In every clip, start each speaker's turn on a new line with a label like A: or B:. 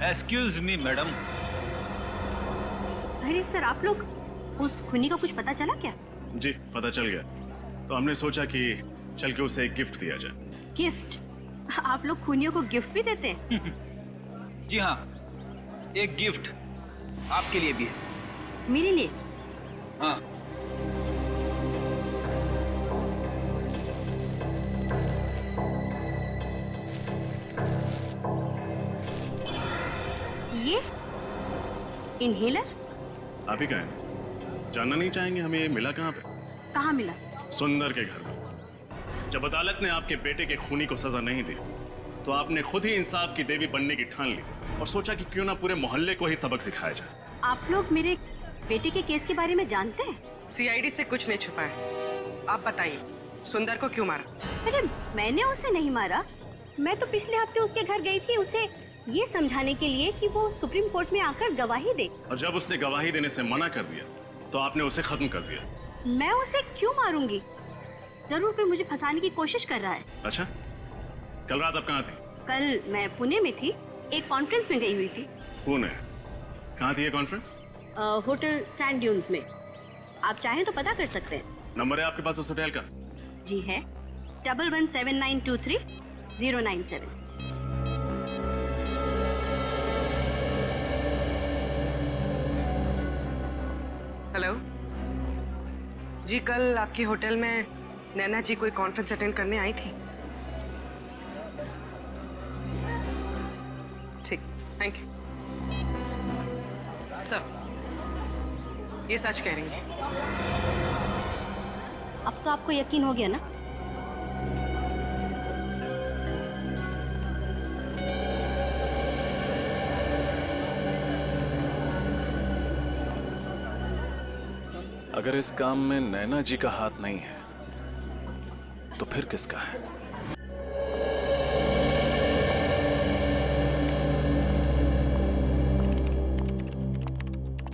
A: Excuse me madam.
B: अरे sir, आप लोग उस खूनी का कुछ पता चला क्या?
C: जी पता चल गया, तो हमने सोचा कि चल के उसे एक गिफ्ट दिया जाए।
B: गिफ्ट? आप लोग खूनियों को गिफ्ट भी देते हैं?
A: जी हाँ, एक गिफ्ट आपके लिए भी है।
B: मेरे लिए?
A: हाँ।
B: ये इनहेलर?
C: आप ही कहें, जानना नहीं चाहेंगे हमें ये मिला कहाँ पे?
B: कहाँ मिला?
C: सुंदर के घर में। जब अदालत ने आपके बेटे के खूनी को सजा नहीं दी, तो आपने खुद ही इंसाफ की देवी बनने की ठान ली और सोचा कि क्यों ना पूरे मोहल्ले को ही सबक सिखाया जाए।
B: आप लोग मेरे बेटे के केस के बारे में जानते हैं?
D: सीआईडी से कुछ नहीं छुपा है। आप बताइए, सुंदर को क्यों मारा?
B: अरे मैंने उसे नहीं मारा। मैं तो पिछले हफ्ते उसके घर गई थी उसे ये समझाने के लिए कि वो सुप्रीम कोर्ट में आकर गवाही दे।
C: और जब उसने गवाही देने से मना कर दिया, तो आपने उसे खत्म कर दिया।
B: मैं उसे क्यों मारूंगी? जरूर कोई मुझे फंसाने की कोशिश कर रहा है।
C: अच्छा, कल रात आप कहाँ थी?
B: कल मैं पुणे में थी, एक कॉन्फ्रेंस में गई हुई थी।
C: पुणे? कहाँ थी ये कॉन्फ्रेंस?
B: होटल सैंड ड्यून्स में। आप चाहें तो पता कर सकते हैं।
C: नंबर है आपके पास उस होटल का?
B: जी है, 117923 097।
D: हेलो जी, कल आपके होटल में नैना जी कोई कॉन्फ्रेंस अटेंड करने आई थी। ठीक, थैंक यू सर। ये सच कह रही है?
B: अब तो आपको यकीन हो गया ना?
C: अगर इस काम में नैना जी का हाथ नहीं है, तो फिर किसका है?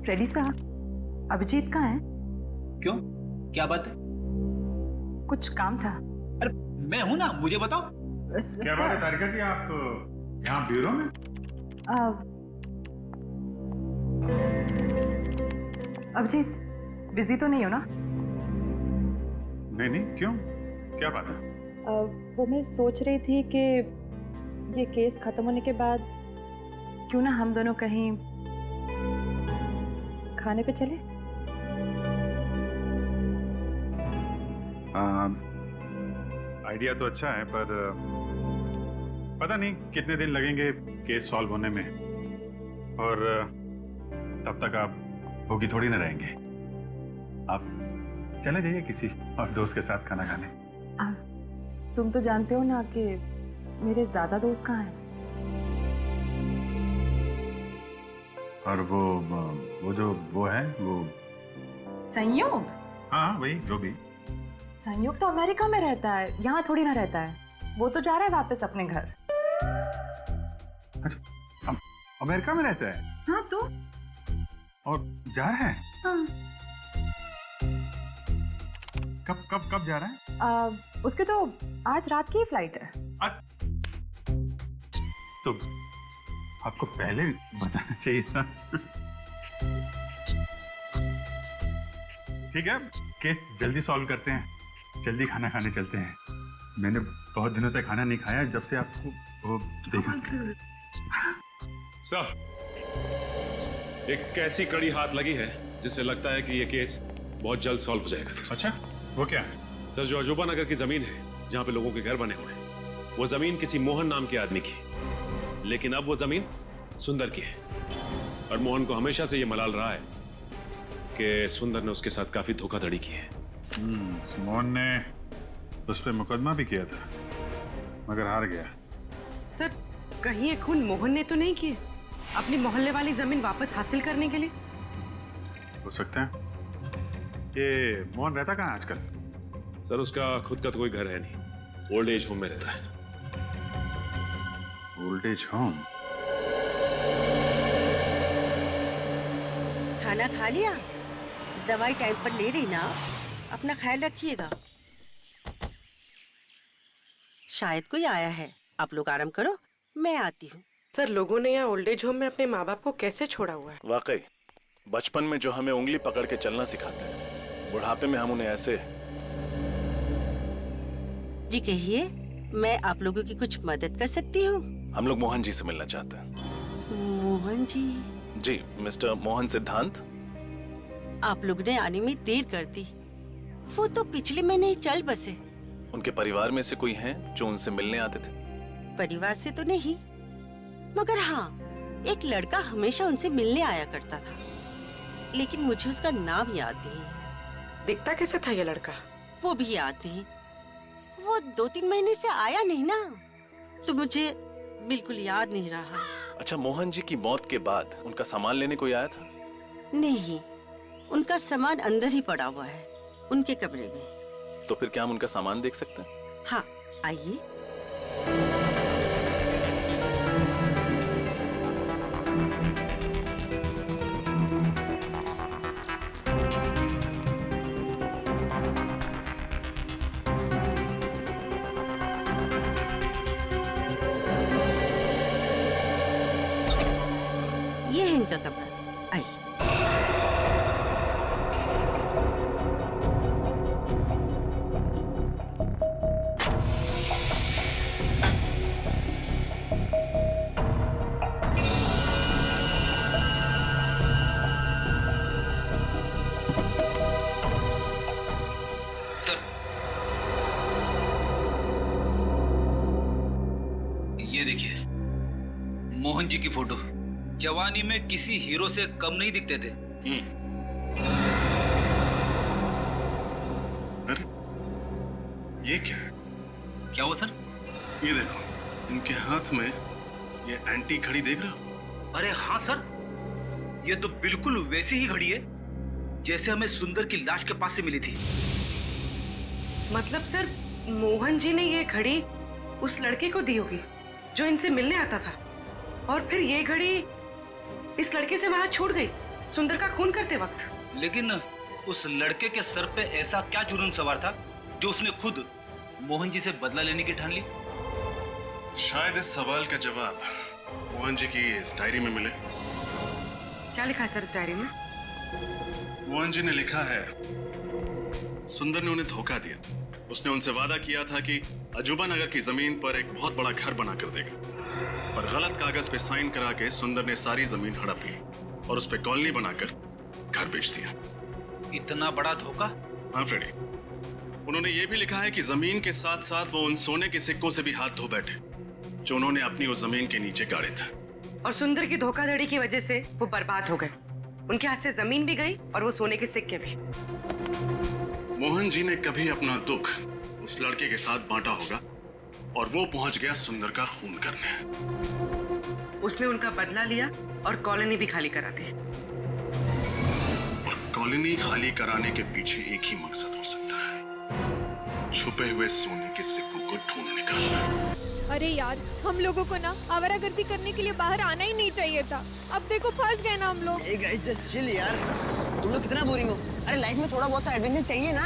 E: रेडी साहब, अभिजीत कहाँ है?
A: क्यों, क्या बात है?
E: कुछ काम था।
A: अरे मैं हूं ना, मुझे बताओ।
F: क्या बात है तारिका जी, आप यहाँ ब्यूरो में?
E: अभिजीत बिजी तो नहीं हो ना?
F: नहीं नहीं, क्यों, क्या बात है?
E: वो मैं सोच रही थी कि ये केस खत्म होने के बाद क्यों ना हम दोनों कहीं खाने पे चले।
F: आइडिया तो अच्छा है, पर पता नहीं कितने दिन लगेंगे केस सॉल्व होने में, और तब तक आप भूखी थोड़ी ना रहेंगे। आप चले जाइए किसी और दोस्त के साथ खाना खाने।
E: तुम तो जानते हो ना कि मेरे ज्यादा दोस्त कहाँ हैं।
F: और वो है वो
E: संयोग?
F: हाँ वही, जो भी।
E: संयोग तो अमेरिका में रहता है, यहाँ थोड़ी ना रहता है। वो तो जा रहा है वापस अपने घर।
F: अच्छा, अमेरिका में रहता है?
E: हाँ तो?
F: और जा रहा है?
E: हाँ।
F: कब जा रहा है?
E: उसके तो आज रात की फ्लाइट है।
F: तो आपको पहले बताना चाहिए था। ठीक है, केस जल्दी सॉल्व करते हैं, जल्दी खाना खाने चलते हैं। मैंने बहुत दिनों से खाना नहीं खाया जब से आपको वो देखा।
G: सर, एक ऐसी कड़ी हाथ लगी है जिससे लगता है कि ये केस बहुत जल्द सॉल्व हो जाएगा।
F: अच्छा, वो क्या है?
G: सर, जो अजूबा नगर की जमीन है जहाँ पे लोगों के घर बने हुए हैं, वो जमीन किसी मोहन नाम के आदमी की, लेकिन अब वो जमीन सुंदर की है। और मोहन को हमेशा से ये मलाल रहा है कि सुंदर ने उसके साथ काफी धोखाधड़ी की है।
F: मोहन ने उस पर मुकदमा भी किया था, मगर हार गया।
D: सर, कहीं ये खून मोहन ने तो नहीं किए अपनी मोहल्ले वाली जमीन वापस हासिल करने के लिए?
F: हो सकता है। ये मोहन रहता कहाँ आजकल?
G: सर, उसका खुद का तो कोई घर है नहीं, ओल्ड एज होम में रहता है।
F: Old age home?
H: खाना खा लिया? दवाई टाइम पर ले रही ना? अपना ख्याल रखिएगा। शायद कोई आया है, आप लोग आराम करो, मैं आती हूँ।
D: सर, लोगों ने यहाँ ओल्ड एज होम में अपने माँ बाप को कैसे छोड़ा हुआ है?
C: वाकई बचपन में जो हमें उंगली पकड़ के चलना सिखाते हैं, बुढ़ापे में हम उन्हें ऐसे।
H: जी कहिए, मैं आप लोगों की कुछ मदद कर सकती हूँ?
C: हम लोग मोहन जी से मिलना चाहते हैं।
H: मोहन जी?
C: जी, मिस्टर मोहन सिद्धांत।
H: आप लोग ने आने में देर कर दी। वो तो पिछले महीने ही चल बसे।
C: उनके परिवार में से कोई हैं जो उनसे मिलने आते थे?
H: परिवार से तो नहीं, मगर हाँ, एक लड़का हमेशा उनसे मिलने आया करता था, लेकिन मुझे उसका नाम याद नहीं।
D: दिखता कैसा था ये लड़का?
H: वो भी याद नहीं। वो 2-3 महीने से आया नहीं ना, तो मुझे बिल्कुल याद नहीं रहा।
C: अच्छा, मोहन जी की मौत के बाद उनका सामान लेने कोई आया था?
H: नहीं, उनका सामान अंदर ही पड़ा हुआ है, उनके कमरे में।
C: तो फिर क्या हम उनका सामान देख सकते हैं?
H: हाँ, आइए। ये है इनका कमरा, आइए।
A: सर, ये देखिए, मोहन जी की फोटो। जवानी में किसी हीरो से कम नहीं दिखते थे।
C: अरे, ये क्या है?
A: क्या हुआ सर?
C: ये देखो, इनके हाथ में ये एंटी घड़ी देख रहे हो?
A: अरे हाँ सर, ये तो बिल्कुल वैसी ही घड़ी है जैसे हमें सुंदर की लाश के पास से मिली थी।
D: मतलब सर, मोहन जी ने ये घड़ी उस लड़के को दी होगी जो इनसे मिलने आता था, और फिर ये घड़ी इस लड़के से वहां छूट गई सुंदर का खून करते वक्त।
A: लेकिन उस लड़के के सर पे ऐसा क्या जुनून सवार था जो उसने खुद मोहन जी से बदला लेने की ठान ली?
C: शायद इस सवाल का जवाब मोहन जी की इस डायरी में मिले।
D: क्या लिखा है सर इस डायरी में?
C: मोहन जी ने लिखा है, सुंदर ने उन्हें धोखा दिया। उसने उनसे वादा किया था कि अजूबा नगर की जमीन पर एक बहुत बड़ा घर बना कर देगा, पर गलत कागज पे साइन करा के सुंदर ने सारी जमीन हड़प ली और उस पे कॉलोनी बनाकर घर बेच दिया।
A: इतना बड़ा धोखा?
C: हाँ फ्रेडी, उन्होंने ये भी लिखा है कि जमीन के साथ साथ वो उन सोने के सिक्कों से भी हाथ धो बैठे जो उन्होंने अपनी उस जमीन के नीचे गाड़े थे।
D: और सुंदर की धोखाधड़ी की वजह से वो बर्बाद हो गए। उनके हाथ से जमीन भी गई और वो सोने के सिक्के भी।
C: मोहन जी ने कभी अपना दुख उस लड़के के साथ बांटा होगा और वो पहुंच गया सुंदर का खून करने।
D: उसने उनका बदला लिया और कॉलोनी भी खाली करा दी।
C: और कॉलोनी खाली कराने के पीछे एक ही मकसद हो सकता है, छुपे हुए सोने के सिक्कों को ढूंढ निकालना।
I: अरे यार, हम लोगों को ना आवारागर्दी करने के लिए बाहर आना ही नहीं चाहिए था। अब देखो फंस गए ना हम लोग।
J: Hey guys, just chill यार। तुम लोग कितना बोरिंग हो? अरे लाइफ में थोड़ा बहुत तो एडवेंचर चाहिए ना।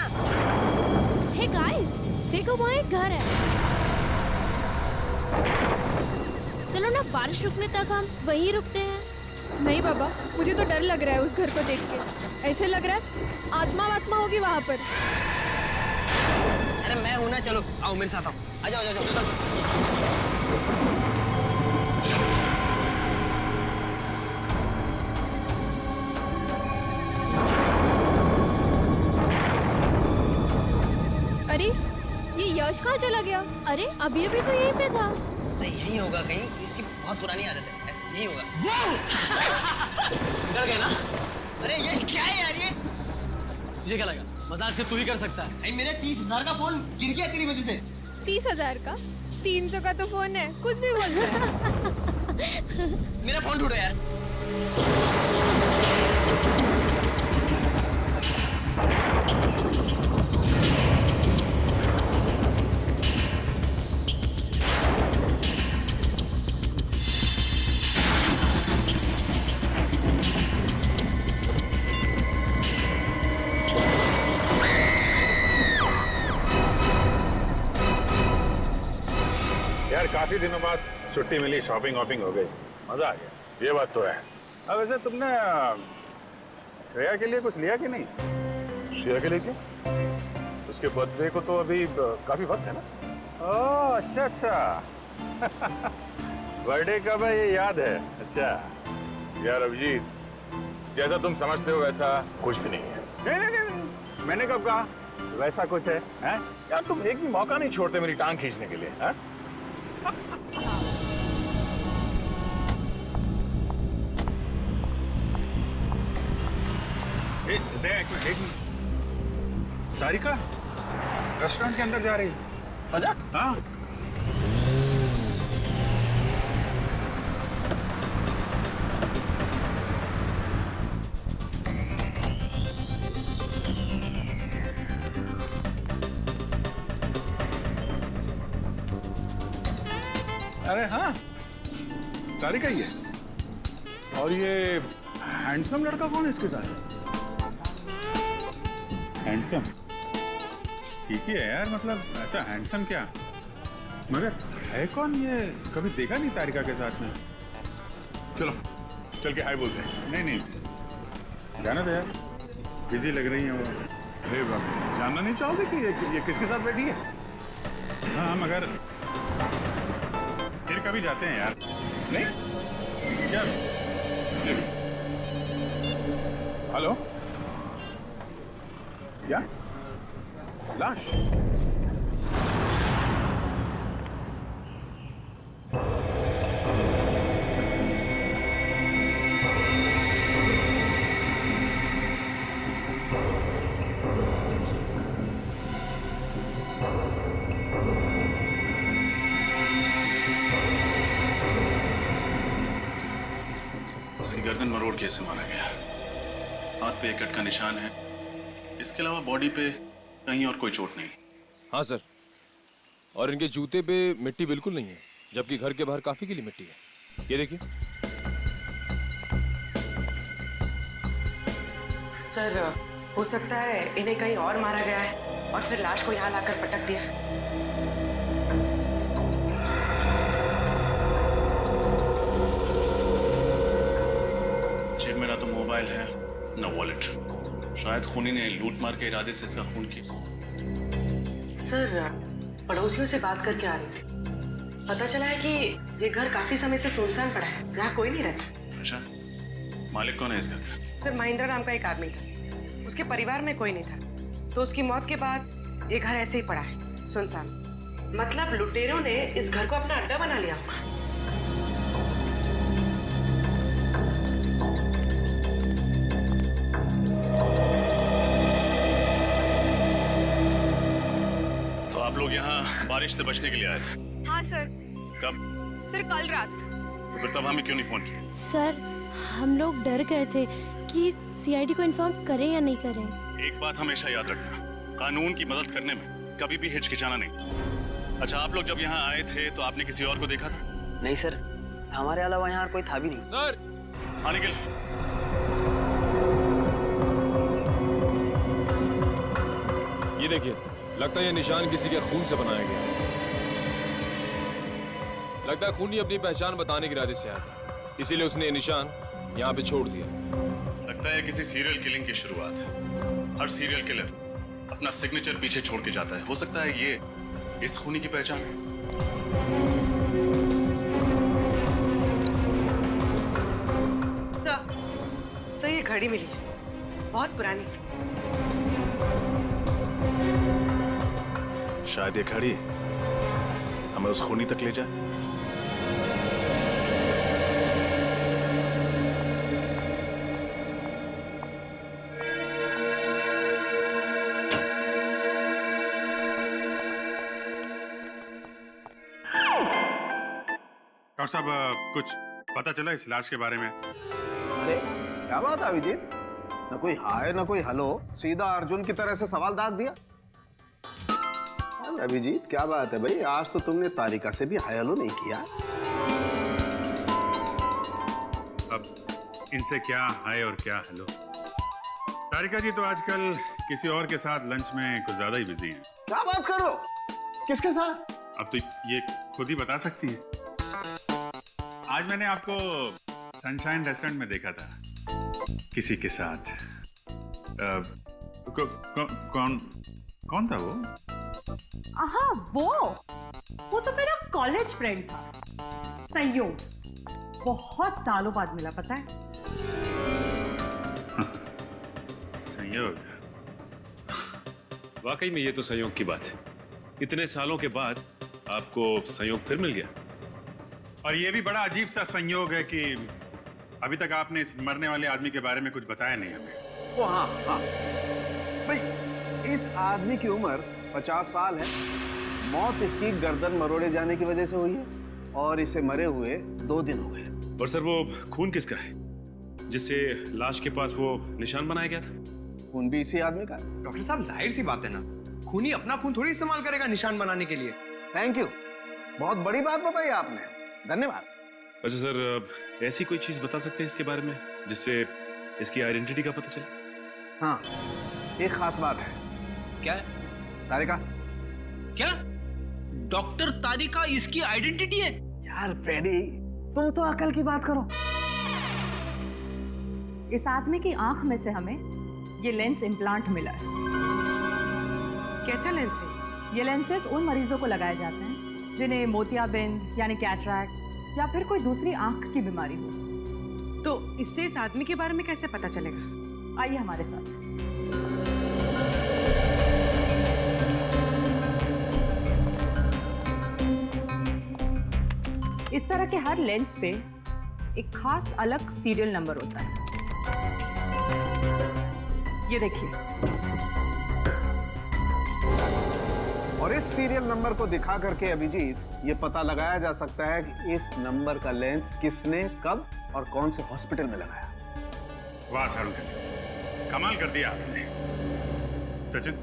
I: हे गाइस, देखो वहाँ एक घर है। चलो ना, बारिश रुकने तक हम वहीं रुकते हैं। नहीं बाबा, मुझे तो डर लग रहा है उस घर को देख के। ऐसे लग रहा है आत्मा होगी वहाँ पर।
J: अरे मैं हूं ना, चलो आओ मेरे साथ आओ। आ जाओ, चलो।
I: अरे ये यश कहाँ चला गया? अरे अभी तो यहीं पे था।
J: नहीं, यही होगा कहीं। इसकी बहुत पुरानी आदत है, ऐसा नहीं होगा। डर गए ना? अरे यश, क्या है यार ये?
K: तुझे क्या लगा मजाक से तू ही कर सकता है?
J: भाई मेरे 30,000 का फोन गिर गया तेरी वजह से।
I: 30,000 का? 300 का तो फोन है, कुछ भी बोल रहा है।
J: मेरा फोन ढूंढो यार।
F: यार काफी दिनों बाद छुट्टी मिली, शॉपिंग वॉपिंग हो गई, मजा आ गया, ये बात तो है। अब वैसे तुमने श्रेया के लिए कुछ लिया कि नहीं?
C: श्रेया के लिए क्यों? उसके बर्थडे को तो अभी काफी वक्त है ना।
F: ओह अच्छा अच्छा बर्थडे कब है ये याद है? अच्छा
C: यार अभिजीत, जैसा तुम समझते हो वैसा कुछ भी नहीं है।
F: नहीं, मैंने कब कहा वैसा कुछ है, हैं?
C: यार तुम एक भी मौका नहीं छोड़ते मेरी टांग खींचने के लिए, हैं?
F: एक तारिका रेस्टोरेंट के अंदर जा रही है।
C: अच्छा?
F: हाँ अरे हाँ तारिका ही है। और ये हैंडसम लड़का कौन है इसके साथ? हैंडसम ठीक ही है यार, मतलब अच्छा हैंडसम क्या, मगर है कौन ये? कभी देखा नहीं तारिका के साथ में।
C: चलो चल के हाय बोलते हैं।
F: नहीं जाना तो यार, बिजी लग रही है वो। अरे बाप, जानना नहीं चाहोगे कि ये किसके साथ बैठी है? हाँ मगर फिर कभी जाते हैं यार। नहीं क्या? हेलो, क्या लाश?
C: इसकी गर्दन मरोड़ के इसे मारा गया। हाथ पे एक कट का निशान है, इसके अलावा बॉडी पे कहीं और कोई चोट नहीं।
L: हाँ सर, और इनके जूते पे मिट्टी बिल्कुल नहीं है, जबकि घर के बाहर काफी गीली मिट्टी है। ये देखिए
D: सर, हो सकता है इन्हें कहीं और मारा गया है और फिर लाश को यहाँ लाकर पटक दिया।
C: जेब में ना तो मोबाइल है ना वॉलेट। शायद खूनी ने लूट मार के इरादे से इसका खून किया।
D: सर, पड़ोसियों से बात करके आ रही थी, पता चला है कि ये घर काफी समय से सुनसान पड़ा है, यहाँ कोई नहीं रहता।
C: अच्छा, मालिक कौन है इस घर का?
D: सर, महेंद्र नाम का एक आदमी था, उसके परिवार में कोई नहीं था, तो उसकी मौत के बाद ये घर ऐसे ही पड़ा है सुनसान। मतलब लुटेरों ने इस घर को अपना अड्डा बना लिया।
C: तो आप लोग यहाँ बारिश से बचने के लिए आए थे?
I: हाँ सर।
C: कब?
I: सर कल रात।
C: तो फिर तब हमें क्यों नहीं फोन किया?
I: सर, हम लोग डर गए थे कि सीआईडी को इन्फॉर्म करें या नहीं करें।
C: एक बात हमेशा याद रखना, कानून की मदद करने में कभी भी हिचकिचाना नहीं। अच्छा, आप लोग जब यहाँ आए थे तो आपने किसी और को देखा था?
J: नहीं सर, हमारे अलावा यहाँ कोई था भी नहीं।
L: सर,
C: हाँ निखिल।
L: ये देखिए, लगता है ये निशान किसी के खून से बनाया गया। लगता है खूनी अपनी पहचान बताने के इरादे से आया था, इसीलिए उसने ये निशान यहाँ पे छोड़ दिया।
C: लगता है किसी सीरियल किलिंग की शुरुआत है। हर सीरियल किलर अपना सिग्नेचर पीछे छोड़ के जाता है। हो सकता है ये इस खूनी की पहचान है।
D: सर, ये घड़ी मिली है, बहुत पुरानी।
C: शायद ये घड़ी हमें उस खूनी तक ले जाए।
F: डॉक्टर साहब, कुछ पता चला इस लाश के बारे में?
M: अरे क्या बात है अभिजीत, न कोई हाय न कोई हेलो, सीधा अर्जुन की तरह से सवाल दाग दिया। अरे अभिजीत क्या बात है भाई, आज तो तुमने तारिका से भी हाय हेलो नहीं किया।
F: अब इनसे क्या हाय और क्या हेलो। तारिका जी तो आजकल किसी और के साथ लंच में कुछ ज्यादा ही बिजी हैं।
M: क्या बात कर रहे हो, किसके साथ?
F: अब तो ये खुद ही बता सकती हैं। आज मैंने आपको सनशाइन रेस्टोरेंट में देखा था किसी के साथ। कौन था वो?
N: हाँ, वो तो मेरा कॉलेज फ्रेंड था, संयोग। बहुत सालों बाद मिला, पता है?
F: संयोग?
G: वाकई में ये तो संयोग की बात है। इतने सालों के बाद आपको संयोग फिर मिल गया।
F: और ये भी बड़ा अजीब सा संयोग है कि अभी तक आपने इस मरने वाले आदमी के बारे में कुछ बताया नहीं हमें।
M: वो हाँ भाई, इस आदमी की उम्र 50 साल है। मौत इसकी गर्दन मरोड़े जाने की वजह से हुई है और इसे मरे हुए 2 दिन हो गए।
G: और सर वो खून किसका है जिससे लाश के पास वो निशान बनाया गया था?
M: खून भी इसी आदमी का है।
J: डॉक्टर साहब, जाहिर सी बात है ना, खूनी अपना खून थोड़ी इस्तेमाल करेगा निशान बनाने के लिए।
M: थैंक यू, बहुत बड़ी बात बताई आपने, धन्यवाद।
G: अच्छा सर, ऐसी कोई चीज बता सकते हैं इसके बारे में जिससे इसकी आइडेंटिटी का पता चले?
M: हाँ, एक खास बात है।
A: क्या?
M: तारिका।
A: क्या? डॉक्टर तारिका इसकी आइडेंटिटी है?
M: यार फ्रेडी, तुम तो अकल की बात करो।
N: इस आदमी की आंख में से हमें ये लेंस इम्प्लांट मिला है।
D: कैसा लेंस है?
N: ये लेंसेज उन मरीजों को लगाए जाते हैं जिन्हें मोतियाबिंद यानी कैटरैक्ट या फिर कोई दूसरी आंख की बीमारी हो।
D: तो इससे इस आदमी के बारे में कैसे पता चलेगा?
N: आइए हमारे साथ। इस तरह के हर लेंस पे एक खास अलग सीरियल नंबर होता है। ये देखिए।
M: और इस सीरियल नंबर को दिखा करके अभिजीत ये पता लगाया जा सकता है कि इस नंबर का लेंस किसने, कब और कौन से हॉस्पिटल में लगाया।
F: वाह सारुण के साथ कमाल कर दिया आपने। सचिन,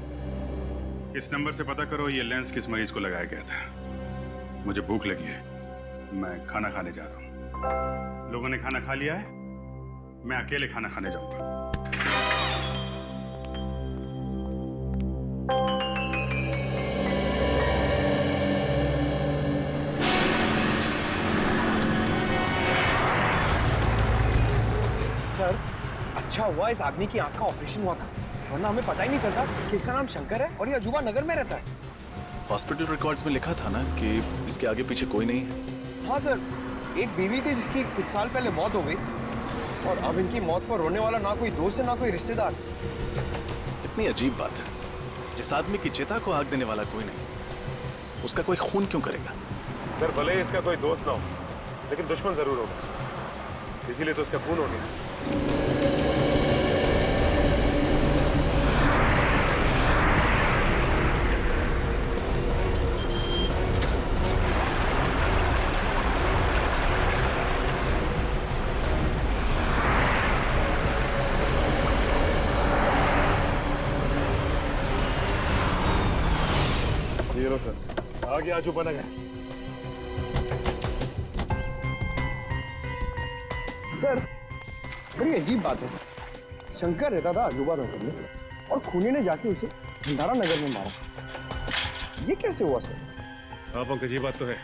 F: इस नंबर से पता करो ये लेंस किस मरीज को लगाया गया था। मुझे भूख लगी है, मैं खाना खाने जा रहा हूँ। लोगों ने खाना खा लिया है, मैं अकेले खाना खाने जाऊंगा।
J: सर, अच्छा हुआ इस आदमी की आंख का ऑपरेशन हुआ था, वरना हमें पता ही नहीं चलता कि इसका नाम शंकर है और ये अजूबा नगर में रहता है।
C: हॉस्पिटल रिकॉर्ड्स में लिखा था ना कि इसके आगे पीछे कोई नहीं है।
J: हाँ सर, एक बीवी थी जिसकी कुछ साल पहले मौत हो गई और अब इनकी मौत पर रोने वाला ना कोई दोस्त है ना कोई रिश्तेदार।
C: इतनी अजीब बात है, जिस आदमी की चिता को आग देने वाला कोई नहीं, उसका कोई खून क्यों करेगा?
G: सर भले ही इसका कोई दोस्त ना हो, लेकिन दुश्मन जरूर होगा, इसीलिए तो उसका खून हो गया।
F: ये लो सर, आगे अजूबा नगर।
J: सर, बड़ी अजीब बात है, शंकर रहता था अजूबा नगर में और खूनी ने जाके उसे भंडारा नगर में मारा। ये कैसे हुआ सर?
G: हाँ पंकज, ये बात तो है,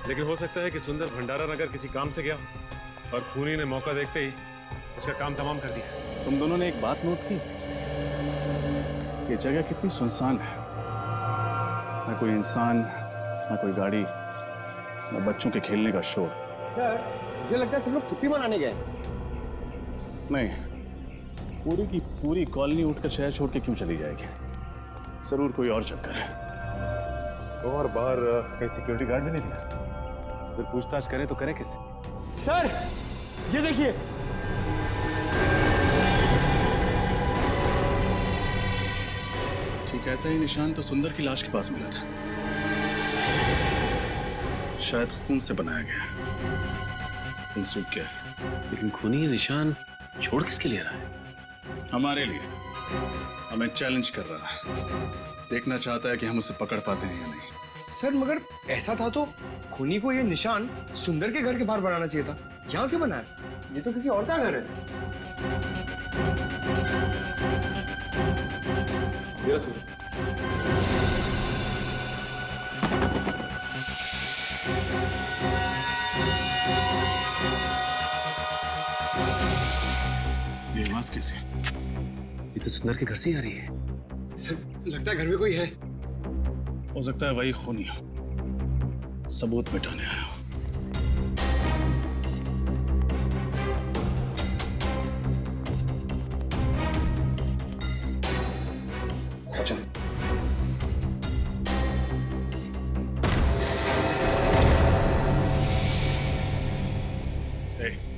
G: लेकिन हो सकता है कि सुंदर भंडारा नगर किसी काम से गया और खूनी ने मौका देखते ही उसका काम तमाम कर दिया।
C: तुम दोनों ने एक बात नोट की, ये जगह कितनी सुनसान है। ना कोई इंसान, ना कोई गाड़ी, ना बच्चों के खेलने का शोर।
J: सर, मुझे लगता है सब लोग छुट्टी मनाने गए।
C: नहीं, पूरी की पूरी कॉलोनी उठकर शहर छोड़ के क्यों चली जाएगी? जरूर कोई और चक्कर है।
G: और बाहर कहीं सिक्योरिटी गार्ड भी नहीं दिया, फिर पूछताछ करें तो करें किससे?
J: सर, ये देखिए।
C: ठीक ऐसा ही निशान तो सुंदर की लाश के पास मिला था, शायद खून से बनाया गया। खून सूख गया,
G: लेकिन खूनी ये निशान छोड़ किसके लिए रहा है?
C: हमारे लिए। हमें चैलेंज कर रहा है, देखना चाहता है कि हम उसे पकड़ पाते हैं या नहीं।
J: सर, मगर ऐसा था तो खूनी को ये निशान सुंदर के घर के बाहर बनाना चाहिए था। यहाँ क्यों बनाया? ये तो किसी और का घर है।
C: ये आवाज कैसे?
G: ये तो सुंदर के घर से ही आ रही है।
J: सर लगता है घर में कोई है।
C: हो सकता है वही खूनी हो, सबूत मिटाने आया हो।
J: सचिन,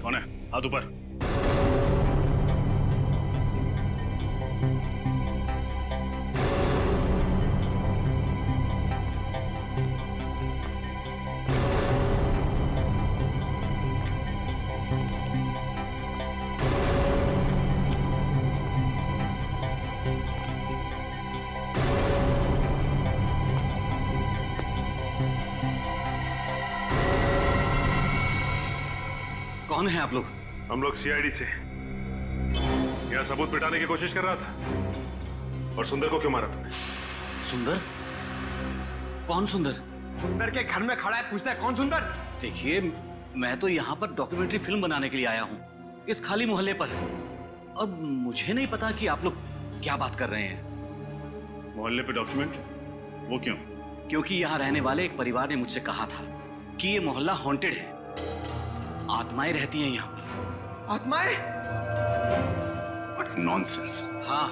C: कौन है? हाथ ऊपर।
A: कौन है आप लोग?
F: हम लोग सीआईडी से। यह सबूत मिटाने की कोशिश कर रहा था। और सुंदर को क्यों मारा तुमने?
A: सुंदर? कौन सुंदर?
J: सुंदर के घर में खड़ा है, पूछता है कौन सुंदर?
A: देखिए, मैं तो यहाँ पर डॉक्यूमेंट्री फिल्म बनाने के लिए आया हूँ, इस खाली मोहल्ले पर। अब मुझे नहीं पता कि आप लोग क्या बात कर रहे हैं।
C: मोहल्ले पे डॉक्यूमेंट? वो क्यों?
A: क्योंकि यहाँ रहने वाले एक परिवार ने मुझसे कहा था कि ये मोहल्ला हॉन्टेड है, आत्माएं रहती हैं यहाँ पर।
J: आत्माएं?
C: What nonsense!
A: हाँ,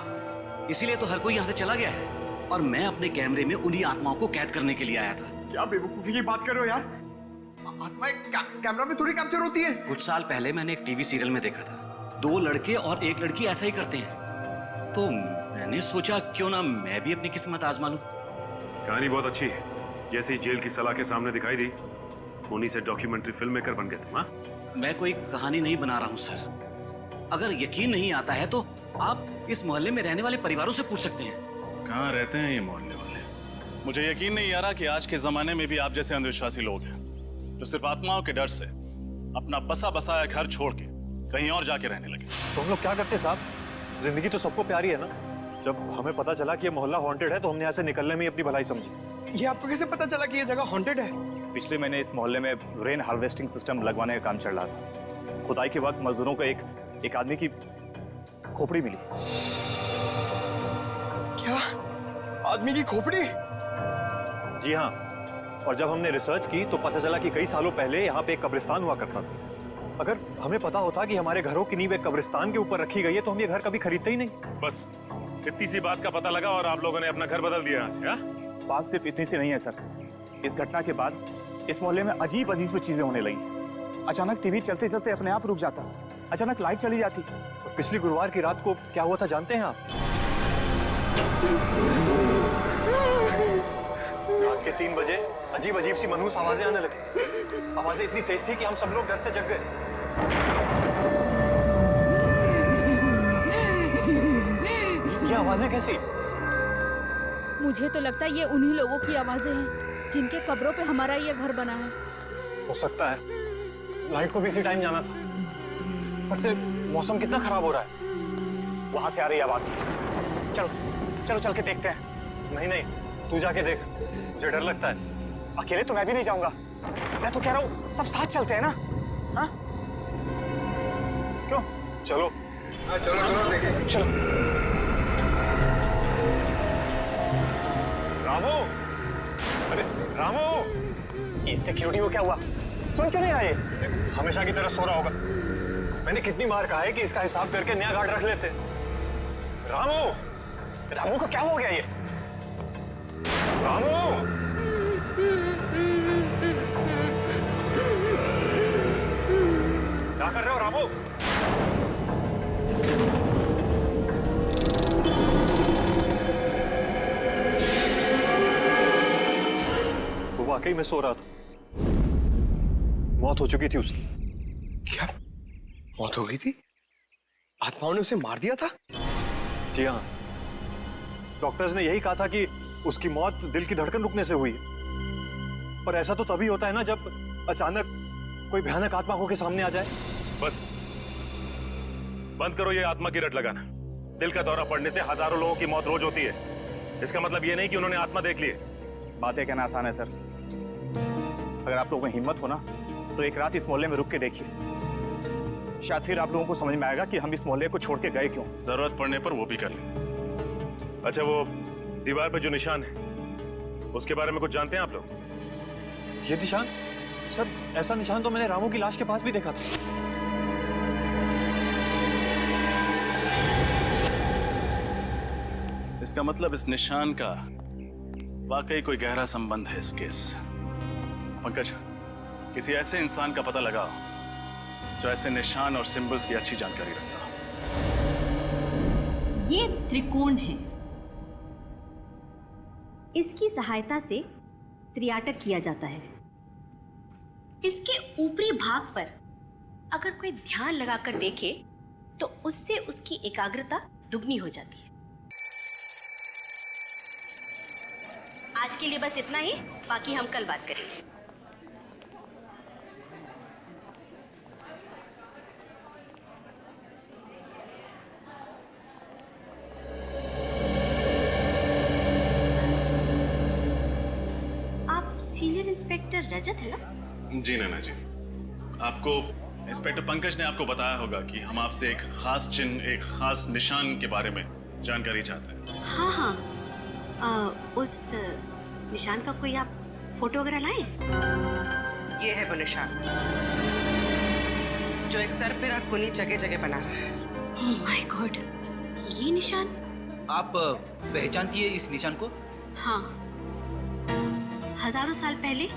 A: इसीलिए तो हर कोई यहाँ से चला गया है और मैं अपने कैमरे में उन्हीं आत्माओं को कैद करने के लिए आया था।
J: क्या बेवकूफी की बात कर रहे हो यार? आत्माएं कैमरा में थोड़ी कैप्चर होती है।
A: कुछ साल पहले मैंने एक टीवी सीरियल में देखा था, 2 लड़के और 1 लड़की ऐसा ही करते हैं। तो मैंने सोचा क्यों ना मैं भी अपनी किस्मत आजमा लूं।
F: कहानी बहुत अच्छी है। जैसे ही जेल की सलाह के सामने दिखाई दी, उन्हीं से डॉक्यूमेंट्री फिल्म मेकर बन गए तुम। हाँ?
A: मैं कोई कहानी नहीं बना रहा हूँ सर। अगर यकीन नहीं आता है तो आप इस मोहल्ले में रहने वाले परिवारों से पूछ सकते हैं।
C: कहाँ रहते हैं ये मोहल्ले वाले? मुझे यकीन नहीं आ रहा कि आज के जमाने में भी आप जैसे अंधविश्वासी लोग हैं जो सिर्फ आत्माओं के डर से अपना बसा बसाया घर छोड़ के कहीं और जाके रहने लगे।
O: तो हम लोग क्या करते साहब? जिंदगी तो सबको प्यारी है ना। जब हमें पता चला कि ये मोहल्ला हॉन्टेड है तो हमने यहाँ से निकलने में ही अपनी भलाई समझी।
J: ये आपको कैसे पता चला कि ये जगह हॉन्टेड है?
O: पिछले महीने इस मोहल्ले में रेन हार्वेस्टिंग सिस्टम लगवाने का काम चल रहा था। खुदाई के वक्त मजदूरों को एक आदमी की खोपड़ी मिली।
J: क्या? आदमी की खोपड़ी?
O: जी हाँ। और जब हमने रिसर्च की तो पता चला कि कई सालों पहले यहाँ पे एक कब्रिस्तान हुआ करता था। अगर हमें पता होता कि हमारे घरों की नींव एक कब्रिस्तान के ऊपर रखी गई है तो हम ये घर कभी खरीदते ही नहीं।
F: बस इतनी सी बात का पता लगा और आप लोगों ने अपना घर बदल दिया यहाँ से। हाँ?
O: बात सिर्फ इतनी सी नहीं है सर। इस घटना के बाद इस मोहल्ले में अजीब अजीब चीजें होने लगी। अचानक टीवी चलते चलते अपने आप रुक जाता, अचानक लाइट चली जाती। पिछली गुरुवार की रात को क्या हुआ था जानते हैं आप? रात के 3 बजे अजीब अजीब सी मनहूस आवाजें आने लगी। आवाजें इतनी तेज थी कि हम सब लोग डर से जग गए। ये आवाजें कैसी?
I: मुझे तो लगता है ये उन्हीं लोगों की आवाजें हैं जिनके कब्रों पे हमारा ये घर बना है।
O: हो सकता है। लाइट को भी इसी टाइम जाना था। पर से मौसम कितना खराब हो रहा है। वहां से आ रही आवाज। चलो चलो चल के देखते हैं। नहीं नहीं, तू जाके देख, मुझे डर लगता है। अकेले तो मैं भी नहीं जाऊंगा। मैं तो कह रहा हूँ सब साथ चलते हैं ना। हाँ? क्यों? चलो।
J: हाँ, चलो चलो देखें।
O: चलो। रामू, अरे रामू, ये सिक्योरिटी को क्या हुआ? सुन क्यों नहीं आए? हमेशा की तरह सो रहा होगा। मैंने कितनी बार कहा है कि इसका हिसाब करके नया गार्ड रख लेते। रामू, रामू को क्या हो गया ये? रामू, क्या कर रहे हो रामू? वो वाकई में सो रहा था। मौत हो चुकी थी उसकी।
J: क्या मौत हो गई थी? आत्माओं ने उसे मार दिया था?
O: जी हाँ। डॉक्टर्स ने यही कहा था कि उसकी मौत दिल की धड़कन रुकने से हुई। पर ऐसा तो तभी होता है ना जब अचानक कोई भयानक आत्मा होके सामने आ जाए।
F: बस बंद करो ये आत्मा की रट लगाना। दिल का दौरा पड़ने से हजारों लोगों की मौत रोज होती है। इसका मतलब ये नहीं कि उन्होंने आत्मा देख ली है।
O: बातें कहना आसान है सर। अगर आप लोगों में हिम्मत हो ना तो एक रात इस मोहल्ले में रुक के देखिए। शायद फिर आप लोगों को समझ में आएगा कि हम इस मोहल्ले को छोड़ के गए क्यों।
C: जरूरत पड़ने पर वो भी कर लेंगे।
G: अच्छा, वो दीवार पे जो निशान है उसके बारे में कुछ जानते हैं आप लोग?
O: ये निशान? सर, ऐसा निशान तो मैंने रामू की लाश के पास भी देखा था।
C: इसका मतलब इस निशान का वाकई कोई गहरा संबंध है इस केस। पंकज, किसी ऐसे इंसान का पता लगाओ जो ऐसे निशान और सिंबल्स की अच्छी जानकारी रखता हो।
B: ये त्रिकोण है। इसकी सहायता से त्रियाटक किया जाता है। इसके ऊपरी भाग पर अगर कोई ध्यान लगाकर देखे तो उससे उसकी एकाग्रता दुगनी हो जाती है। आज के लिए बस इतना ही, बाकी हम कल बात करेंगे। आप सीनियर इंस्पेक्टर रजत है ना?
C: जी नैना जी, आपको इंस्पेक्टर पंकज ने आपको बताया होगा कि हम आपसे एक खास चिन्ह, एक खास निशान के बारे में जानकारी चाहते हैं।
B: हाँ हाँ, उस निशान का कोई आप फोटो वगैरह लाए?
D: ये है वो निशान जो एक सर पे खूनी जगह जगह बना रहा है।
B: ओह माय गॉड, ये निशान?
K: आप पहचानती है इस निशान को?
B: हाँ, हजारों साल पहले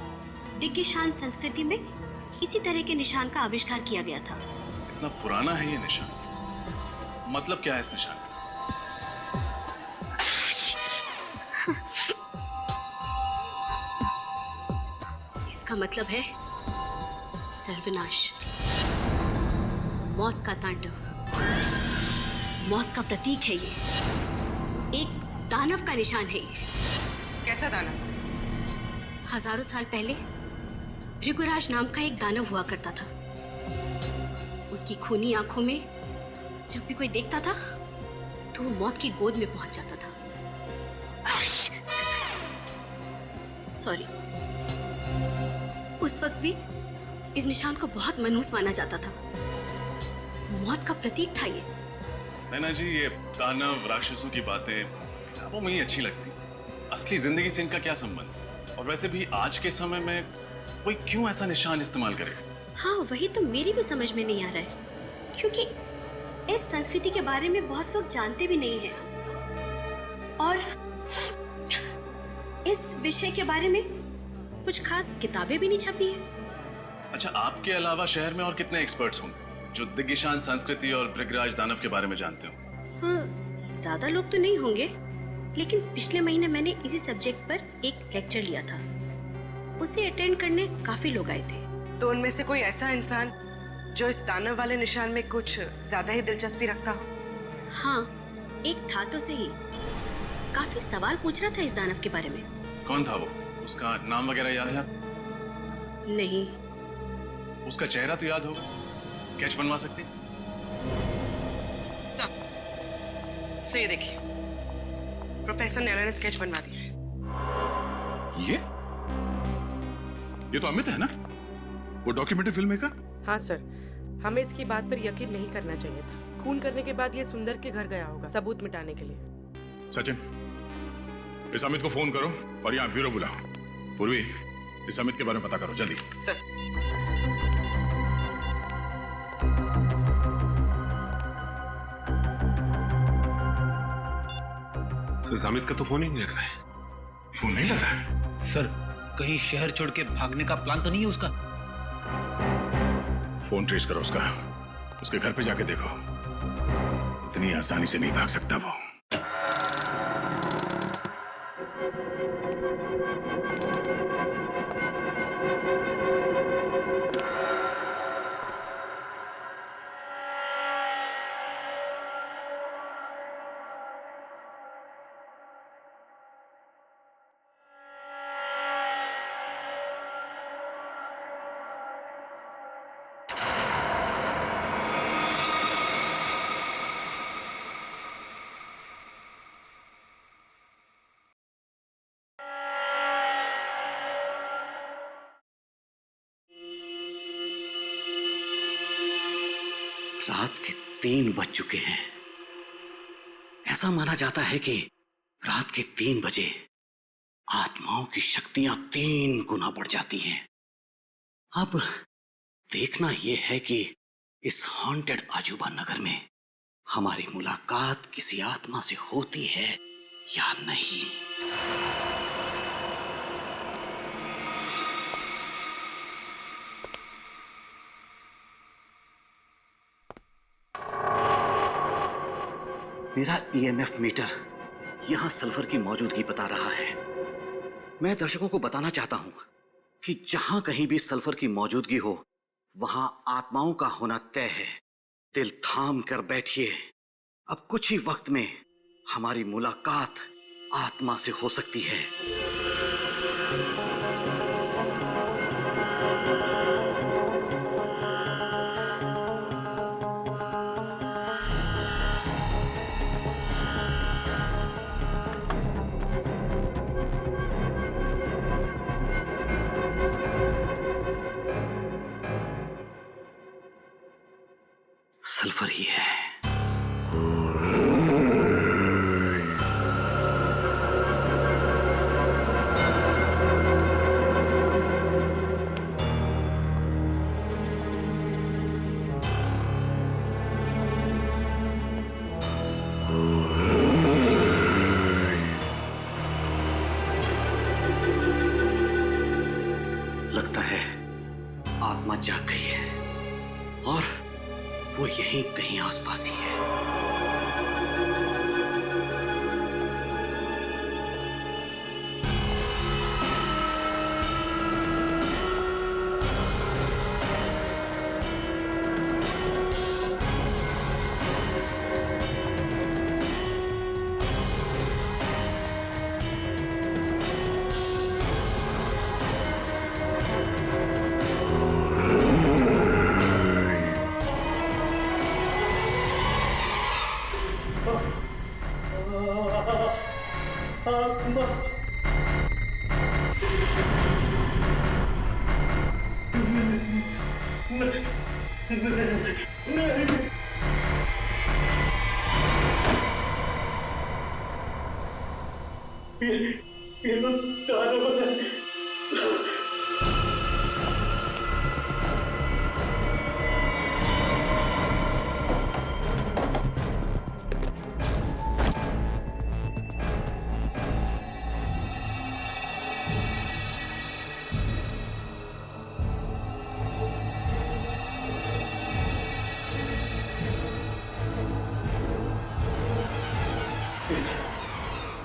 B: दिग्गिशान संस्कृति में इसी तरह के निशान का आविष्कार किया गया था।
C: इतना पुराना है ये निशान? मतलब क्या है इस निशान का?
B: इसका मतलब है सर्वनाश, मौत का तांडव, मौत का प्रतीक है ये। एक दानव का निशान है ये।
D: कैसा दानव?
B: हजारों साल पहले भृगुराज नाम का एक दानव हुआ करता था। उसकी खूनी आंखों में जब भी कोई देखता था तो वो मौत की गोद में पहुंच जाता था। सॉरी, उस वक्त भी इस निशान को बहुत मनहूस माना जाता था। मौत का प्रतीक था ये।
C: नैना जी, ये दानव राक्षसों की बातें किताबों में ही अच्छी लगती, असली जिंदगी से इनका क्या संबंध? और वैसे भी आज के समय में कोई क्यों ऐसा निशान इस्तेमाल करे?
B: हाँ, वही तो मेरी भी समझ में नहीं आ रहा है, क्योंकि इस संस्कृति के बारे में बहुत लोग जानते भी नहीं हैं और इस विषय के बारे में कुछ खास किताबें भी नहीं छपी हैं।
C: अच्छा, आपके अलावा शहर में और कितने एक्सपर्ट्स होंगे जो दिग्गिशान संस्कृति और भृगराज दानव के बारे में जानते हो?
B: हाँ, ज्यादा लोग तो नहीं होंगे, लेकिन पिछले महीने मैंने इसी सब्जेक्ट पर एक लेक्चर लिया था। उसे अटेंड करने काफी लोग आए थे।
D: तो उनमें से कोई ऐसा इंसान जो इस दानव वाले निशान में कुछ ज्यादा ही दिलचस्पी रखता हो?
B: हाँ, एक था तो सही। काफी सवाल पूछ रहा था इस दानव के बारे में।
C: कौन था वो? उसका नाम वगैरह याद है आप?
B: नहीं।
C: उसका चेहरा तो याद होगा, स्केच बनवा सकते?
D: सब से देखिए, प्रोफेसर नैना ने स्केच बनवा दिया है।
F: ये तो अमित है ना, वो डॉक्यूमेंट्री फिल्म मेकर?
D: हाँ सर, हमें इसकी बात पर यकीन नहीं करना चाहिए था। खून करने के बाद ये सुंदर के घर गया होगा सबूत मिटाने के लिए।
F: सचिन, इस अमित को फोन करो और यहाँ ब्यूरो बुलाओ। पूर्वी, इस अमित के बारे में पता करो जल्दी।
D: सर।
G: अमित का तो फोन ही नहीं लग रहा है।
F: फोन नहीं लग रहा है?
K: सर, कहीं शहर छोड़ के भागने का प्लान तो नहीं है उसका?
F: फोन ट्रेस करो उसका, उसके घर पे जाके देखो। इतनी आसानी से नहीं भाग सकता वो।
A: रात के 3 बज चुके हैं। ऐसा माना जाता है कि रात के 3 बजे आत्माओं की शक्तियां 3 गुना बढ़ जाती हैं। अब देखना यह है कि इस हॉन्टेड अजूबा नगर में हमारी मुलाकात किसी आत्मा से होती है या नहीं। मेरा ईएमएफ मीटर यहां सल्फर की मौजूदगी बता रहा है। मैं दर्शकों को बताना चाहता हूं कि जहां कहीं भी सल्फर की मौजूदगी हो वहां आत्माओं का होना तय है। दिल थाम कर बैठिए, अब कुछ ही वक्त में हमारी मुलाकात आत्मा से हो सकती है। सल्फर ही है। लगता है आत्मा जाग गई है और वो यहीं कहीं आसपास ही है।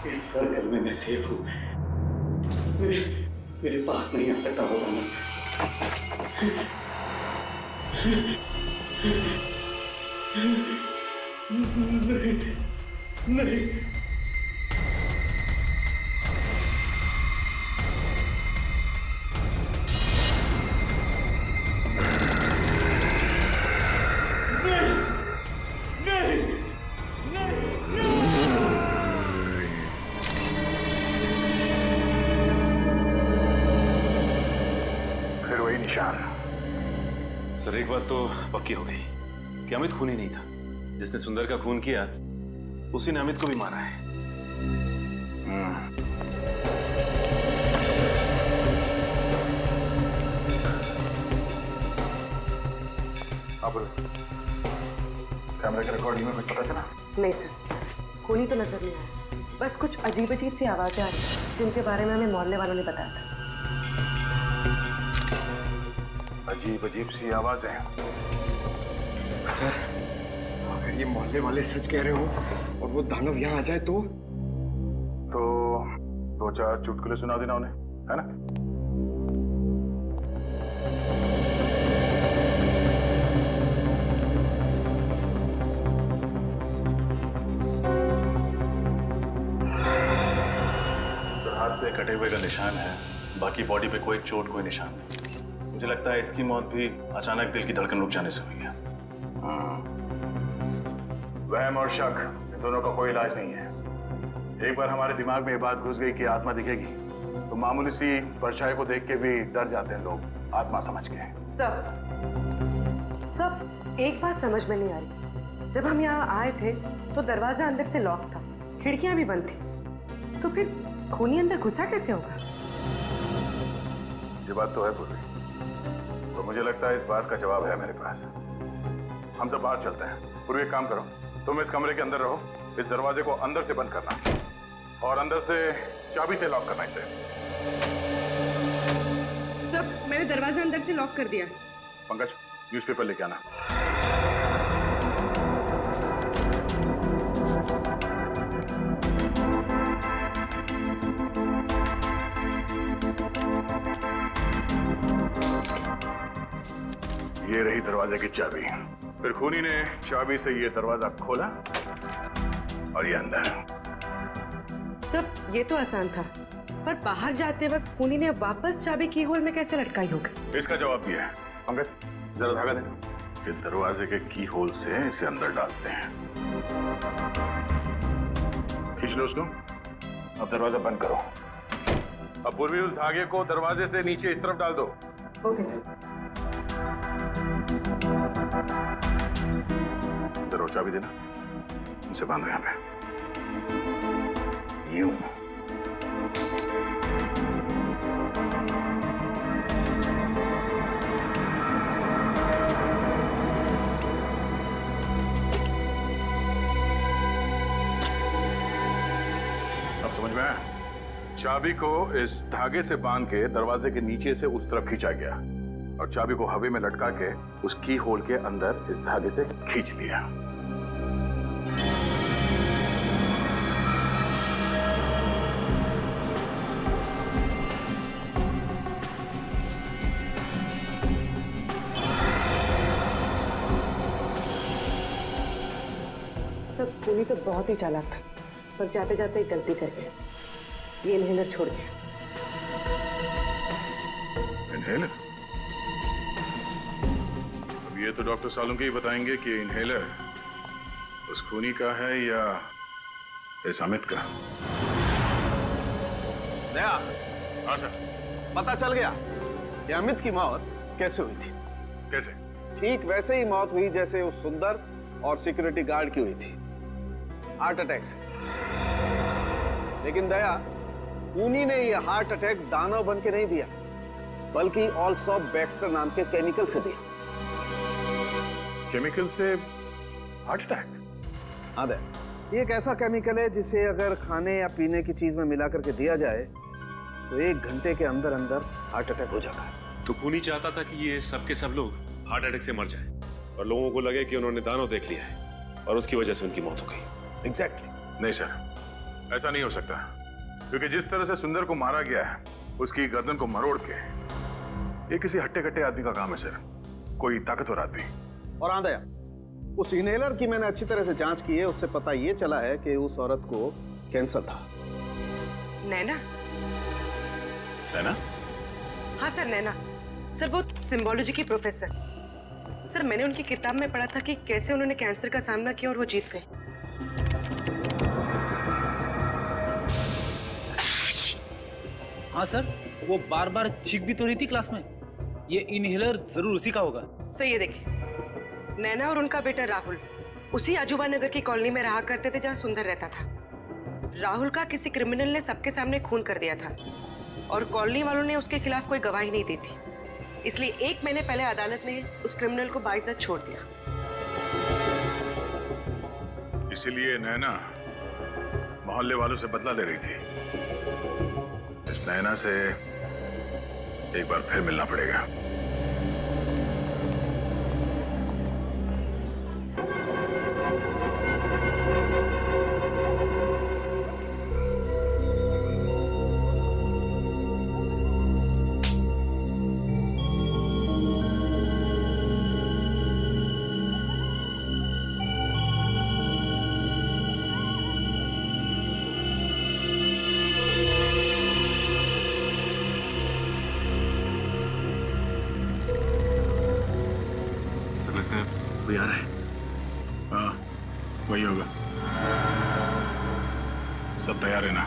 A: इस सर्कल में मैं सेफ हूं। मेरे पास नहीं आ सकता होगा मैं। नहीं।
G: सर, एक बात तो पक्की हो गई कि अमित खूनी नहीं था। जिसने सुंदर का खून किया उसी ने अमित को भी मारा है।
O: आप कैमरे के रिकॉर्डिंग में कुछ पता चला?
D: नहीं सर, खूनी तो नजर नहीं आया। बस कुछ अजीब अजीब सी आवाजें आ रही जिनके बारे में हमें मोहल्ले वालों ने बताया था।
O: अजीब अजीब सी आवाजें हैं।
J: सर, अगर ये मोहल्ले वाले सच कह रहे हो और वो दानव यहाँ आ जाए तो
O: 2-4 चुटकुले सुना देना उन्हें, है ना?
C: तो हाथ पे कटे हुए का निशान है, बाकी बॉडी पे कोई चोट, कोई निशान नहीं। मुझे लगता है इसकी मौत भी अचानक दिल की धड़कन रुक जाने से हुई है।
O: वहम और शक, इन दोनों का कोई इलाज नहीं है। एक बार हमारे दिमाग में ये बात घुस गई कि आत्मा दिखेगी तो मामूली सी परछाई को देख के भी डर जाते हैं लोग, आत्मा समझ के।
D: सब एक बात समझ में नहीं आ रही, जब हम यहाँ आए थे तो दरवाजा अंदर से लॉक था, खिड़कियां भी बंद थी, तो फिर खूनी अंदर घुसा कैसे होगा?
F: ये बात तो है पूर्वी, तो मुझे लगता है इस बात का जवाब है मेरे पास। हम सब बाहर चलते हैं। पूर्वी एक काम करो, तुम इस कमरे के अंदर रहो, इस दरवाजे को अंदर से बंद करना और अंदर से चाबी से लॉक करना इसे।
D: सब, मैंने दरवाजा अंदर से लॉक कर दिया।
F: पंकज, न्यूज़पेपर लेके आना। ये रही दरवाजे की चाबी। फिर खूनी ने चाबी से ये दरवाजा खोला और ये अंदर।
D: सब, ये तो आसान था, पर बाहर जाते वक्त खूनी ने वापस चाबी की होल में कैसे लटकाई होगी?
F: इसका जवाब भी है। पंकज, जरा धागा दे। कि दरवाजे के की होल से इसे अंदर डालते हैं। खींच लो उसको। अब दरवाजा बंद करो। अब पूर्वी उस धागे को दरवाजे से नीचे इस तरफ डाल दो।
D: Okay sir.
F: जरा चाबी देना, इसे बांधो यहाँ पे। यूं। अब समझ में आया? चाबी को इस धागे से बांध के दरवाजे के नीचे से उस तरफ खींचा गया और चाबी को हवा में लटका के उस की होल के अंदर इस धागे से खींच लिया।
D: सब, खूनी तो बहुत ही चालाक था, पर जाते जाते एक गलती कर गया। ये इनहेलर छोड़ गया।
F: इनहेलर? अब ये तो डॉक्टर सालुंके ही बताएंगे कि इनहेलर उस खूनी का है या इस अमित का।
M: दया,
F: हाँ सर।
M: पता चल गया कि अमित की मौत कैसे हुई थी।
F: कैसे? ठीक
M: वैसे ही मौत हुई जैसे उस सुंदर और सिक्योरिटी गार्ड की हुई थी, हार्ट अटैक से। लेकिन दया, खूनी ने यह हार्ट अटैक दानव बन के नहीं दिया, बल्कि ऑल्सॉप बैक्स्टर नाम के केमिकल से दिया।
F: केमिकल से हार्ट अटैक?
M: हाँ दया, ये एक ऐसा केमिकल है जिसे अगर खाने या पीने की चीज में मिला करके दिया जाए तो 1 घंटे के अंदर अंदर हार्ट अटैक हो जाता है।
G: तो खूनी चाहता था कि ये सब के सब लोग हार्ट अटैक से मर जाएं और लोगों को लगे कि उन्होंने दानव देख लिया है और उसकी वजह से उनकी मौत हो गई।
M: एग्जैक्टली।
F: नहीं सर, ऐसा नहीं हो सकता, क्योंकि जिस तरह से सुंदर को मारा गया है, उसकी गर्दन को मरोड़ के, ये किसी हट्टे कट्टे आदमी का काम है सर, कोई ताकतवर आदमी।
M: और हाँ दया, उस इनहेलर की मैंने अच्छी तरह से जांच की है, उससे पता ये चला है कि उस औरत को कैंसर था।
D: नैना?
F: नैना?
D: हाँ सर, नैना। सर, वो सिंबोलॉजी की प्रोफेसर। सर, मैंने उनकी किताब में पढ़ा था कि कैसे उन्होंने कैंसर का सामना किया और वो जीत गए।
K: हाँ सर, वो बार बार छींक भी तो रही थी क्लास में। ये इनहेलर जरूर उसी का होगा।
D: सर, ये देखिए, नैना और उनका बेटा राहुल उसी अजूबा नगर की कॉलोनी में रहा करते थे जहाँ सुंदर रहता था। राहुल का किसी क्रिमिनल ने सबके सामने खून कर दिया था और कॉलोनी वालों ने उसके खिलाफ कोई गवाही नहीं दी थी, इसलिए 1 महीने पहले अदालत ने उस क्रिमिनल को बाइज्जत छोड़ दिया।
F: इसीलिए नैना मोहल्ले वालों से बदला ले रही थी। इस नैना से एक बार फिर मिलना पड़ेगा। कोई आ रहा है? हाँ, वही होगा। सब तैयार है ना?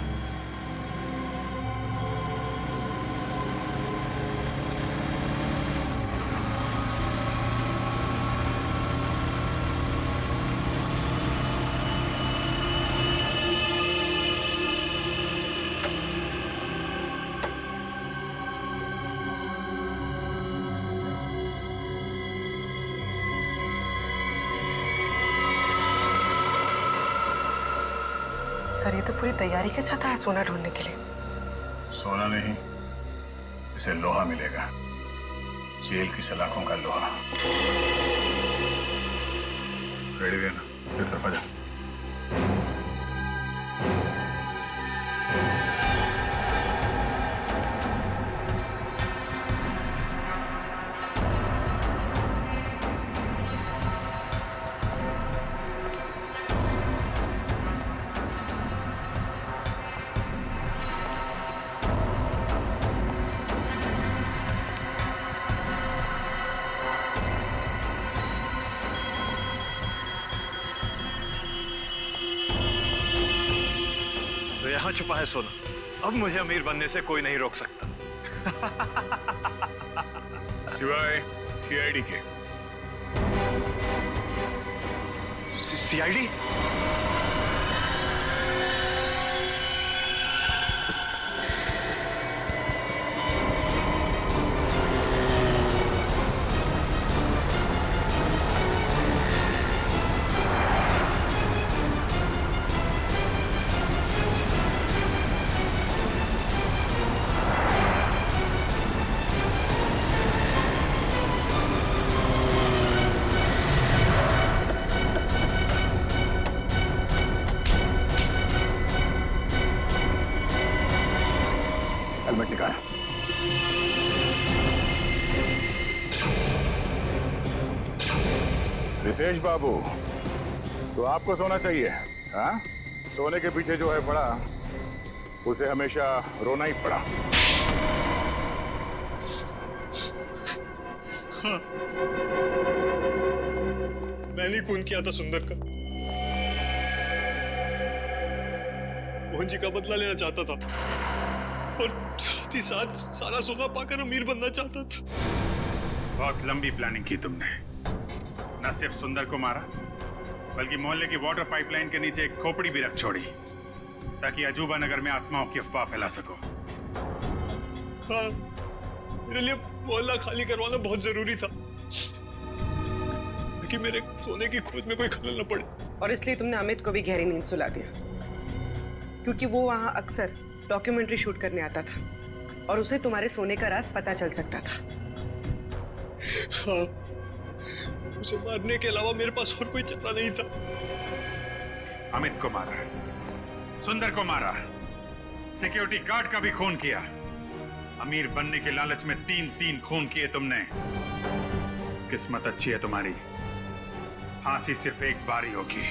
D: सर ये तो पूरी तैयारी के साथ आया सोना ढूंढने के लिए।
F: सोना नहीं, इसे लोहा मिलेगा, जेल की सलाखों का लोहा। रेडी है ना? इस तरफ आ जा।
O: तो यहाँ छुपा है सोना, अब मुझे अमीर बनने से कोई नहीं रोक सकता।
F: सिवाय सीआईडी के।
O: सीआईडी?
F: हेलमेट निकाल। रितेश बाबू, तो आपको सोना चाहिए? हाँ, सोने के पीछे जो है पड़ा, उसे हमेशा रोना ही पड़ा।
O: हाँ, मैंने खून किया था सुंदर का। मोहन जी का बदला लेना चाहता था और साथ ही साथ सारा सोना पाकर अमीर बनना चाहता था।
F: बहुत लंबी प्लानिंग की तुमने। न सिर्फ सुंदर को मारा, बल्कि मोहल्ले की वाटर पाइपलाइन के नीचे एक खोपड़ी भी रख छोड़ी, ताकि अजूबा नगर में आत्माओं की अफवाह फैला सको।
O: हाँ, मेरे लिए मोहल्ला खाली करवाना बहुत जरूरी था, ताकि मेरे सोने की खोज में कोई खलल न पड़े।
D: और इसलिए तुमने अमित को भी गहरी नींद सुला दिया, क्योंकि वो वहां अक्सर डॉक्यूमेंट्री शूट करने आता था और उसे तुम्हारे सोने का राज पता चल सकता था।
O: हाँ, उसे मारने के अलावा मेरे पास और कोई चारा नहीं था।
F: अमित को मारा, सुंदर को मारा, सिक्योरिटी गार्ड का भी खून किया। अमीर बनने के लालच में 3-3 खून किए तुमने। किस्मत अच्छी है तुम्हारी, फांसी सिर्फ एक बार ही होगी।